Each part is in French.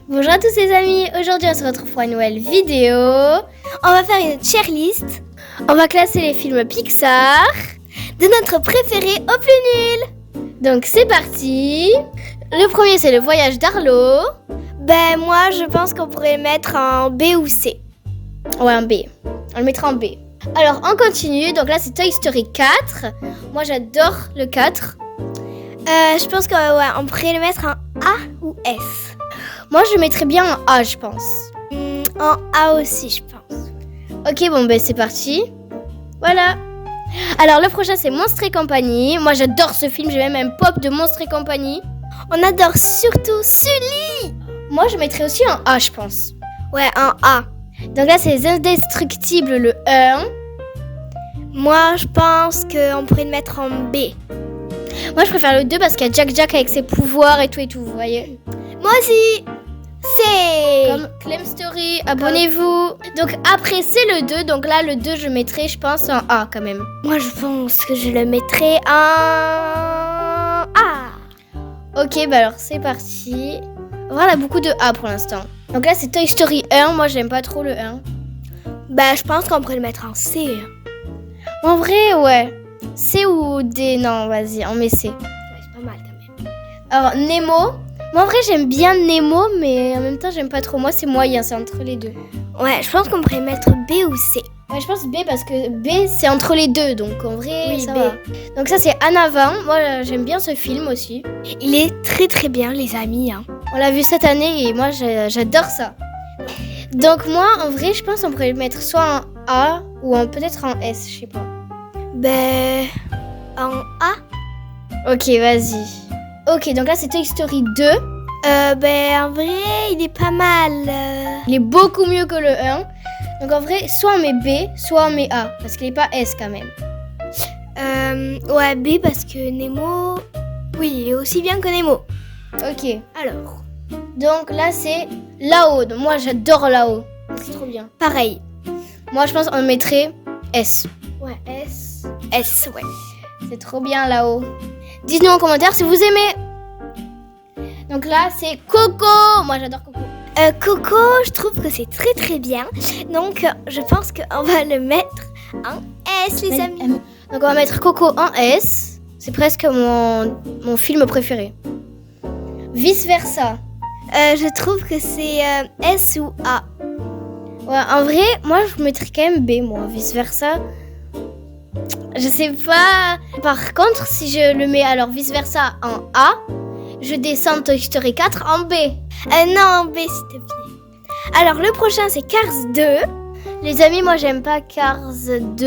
Bonjour à tous les amis, aujourd'hui on se retrouve pour une nouvelle vidéo. On va faire une tier list. On va classer les films Pixar de notre préféré au plus nul. Donc c'est parti. Le premier c'est Le Voyage d'Arlo. Ben moi je pense qu'on pourrait le mettre en B ou C. Ouais, en B. On le mettra en B. Alors on continue, donc là c'est Toy Story 4. Moi j'adore le 4. Je pense qu'on pourrait le mettre en A ou S. Moi je le mettrais bien en A, je pense. En A aussi, je pense. Ok, bon ben c'est parti. Voilà. Alors le prochain c'est Monstres et compagnie. Moi j'adore ce film, j'ai même un pop de Monstres et compagnie. On adore surtout Sully. Moi je mettrais aussi en A, je pense. Ouais, en A. Donc là c'est Les Indestructibles, le 1. Moi je pense qu'on pourrait le mettre en B. Moi je préfère le 2 parce qu'il y a Jack avec ses pouvoirs et tout, vous voyez. Moi aussi. C. Comme Clem Story, abonnez-vous. Donc après c'est le 2, donc là le 2 je mettrais je pense en A quand même. Moi je pense que je le mettrais en A. Ok, bah alors c'est parti. Voilà, beaucoup de A pour l'instant. Donc là c'est Toy Story 1, moi j'aime pas trop le 1. Bah je pense qu'on pourrait le mettre en C. En vrai, ouais. C ou D? Non, vas-y, on met C. Ouais, c'est pas mal quand même. Alors Nemo. Moi en vrai j'aime bien Nemo, mais en même temps j'aime pas trop. Moi c'est moyen, c'est entre les deux. Ouais, je pense qu'on pourrait mettre B ou C. Ouais, je pense B parce que B c'est entre les deux, donc en vrai Oui, ça B. va. Donc ça c'est En avant. Moi j'aime bien ce film aussi. Il est très très bien les amis. On l'a vu cette année et moi j'adore ça. Donc moi en vrai je pense qu'on pourrait le mettre soit en A ou peut-être en S, je sais pas. Ben en A. Ok, vas-y. Ok, donc là c'est Toy Story 2. Ben en vrai il est pas mal. Il est beaucoup mieux que le 1. Donc en vrai, soit on met B, soit on met A. Parce qu'il est pas S quand même. Ouais, B parce que Nemo, oui, il est aussi bien que Nemo. Ok. Alors, Donc là c'est là-haut. Donc, moi j'adore là-haut. C'est trop bien. pareil. Moi je pense qu'on mettrait S. Ouais, S. S, ouais. C'est trop bien là-haut. Dites-nous en commentaire si vous aimez. Donc là c'est Coco. Moi j'adore Coco. Coco, je trouve que c'est très très bien. Donc, je pense qu'on va le mettre en S, les amis. Donc on va mettre Coco en S. C'est presque mon film préféré. Vice versa. Je trouve que c'est S ou A. Ouais, en vrai, moi je mettrais quand même B, moi, vice versa. Je sais pas. Par contre, si je le mets alors vice versa en A, je descends Toy Story 4 en B. Non, en B, s'il te plaît. Alors, le prochain, c'est Cars 2. Les amis, moi j'aime pas Cars 2.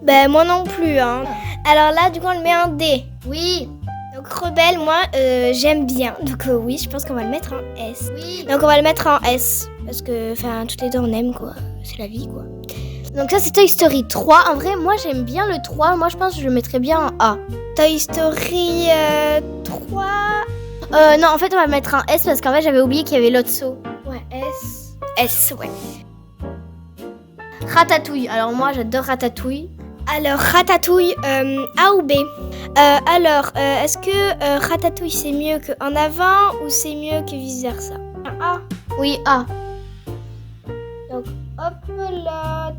Ben, moi non plus, Alors là, du coup, on le met en D. Oui. Donc, Rebelle, moi, j'aime bien. Donc, oui, je pense qu'on va le mettre en S. Oui. Donc, on va le mettre en S. Parce que, enfin, toutes les deux, on aime, quoi. C'est la vie, quoi. Donc ça, c'est Toy Story 3. En vrai, moi j'aime bien le 3. Moi je pense que je le mettrais bien en A. Toy Story 3. Non, en fait, on va le mettre en S parce qu'en fait, j'avais oublié qu'il y avait l'autre saut. Ouais, S. S, ouais. Ratatouille. Alors moi, j'adore Ratatouille. Alors, Ratatouille, A ou B? Alors, est-ce que Ratatouille, c'est mieux que En avant ou c'est mieux que vice-versa? A. Oui, A. Donc, hop là.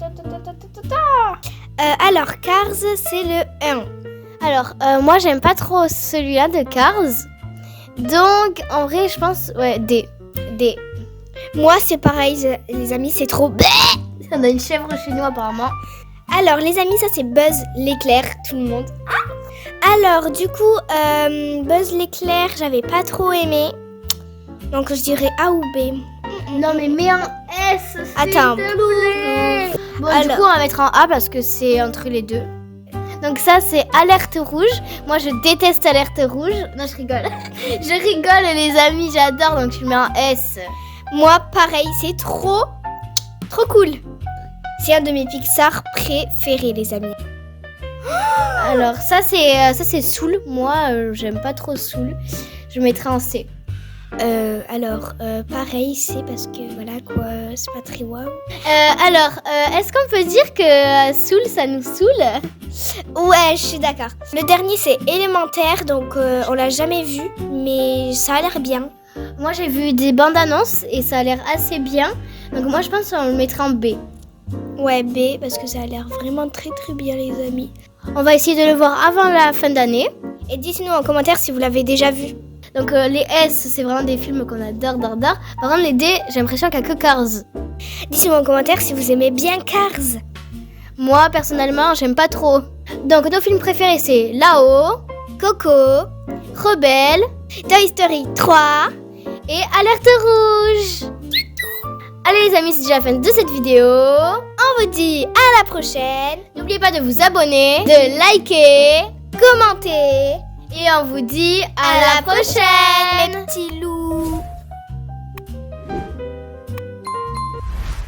Alors, Cars, c'est le 1. Alors, moi, j'aime pas trop celui-là de Cars. Donc, en vrai, je pense... Ouais, D. D. Moi, c'est pareil, les amis, c'est trop... On a une chèvre chez nous, apparemment. Alors, les amis, ça, c'est Buzz l'éclair, tout le monde. Alors, du coup, Buzz l'éclair, j'avais pas trop aimé. Donc, je dirais A ou B. Non, mais mets en S, Attends. Bon, Alors. du coup, on va mettre en A parce que c'est entre les deux. Donc ça, c'est Alerte rouge. Moi, je déteste Alerte rouge. Non, je rigole. Je rigole, les amis, j'adore. Donc, je le mets en S. Moi, pareil, c'est trop cool. C'est un de mes Pixar préférés, les amis. Alors, ça, c'est Soul. Moi, j'aime pas trop Soul. Je mettrai en C. Pareil, c'est parce que voilà quoi, c'est pas très waouh. Est-ce qu'on peut dire que Soul, ça nous saoule? Ouais, je suis d'accord. Le dernier, c'est élémentaire, donc on l'a jamais vu, mais ça a l'air bien. Moi j'ai vu des bandes annonces et ça a l'air assez bien. Donc moi je pense qu'on le mettra en B. Ouais, B, parce que ça a l'air vraiment très très bien les amis. On va essayer de le voir avant la fin d'année. Et dites-nous en commentaire si vous l'avez déjà vu. Donc les S, c'est vraiment des films qu'on adore. Par contre les D, j'ai l'impression qu'il n'y a que Cars. Dites-nous en commentaire si vous aimez bien Cars. Moi personnellement, j'aime pas trop. Donc nos films préférés c'est Là-haut, Coco, Rebelle, Toy Story 3 et Alerte rouge. Allez les amis, c'est déjà la fin de cette vidéo. On vous dit à la prochaine. N'oubliez pas de vous abonner, de liker, Commentez. et on vous dit à la prochaine. Mes petits loups.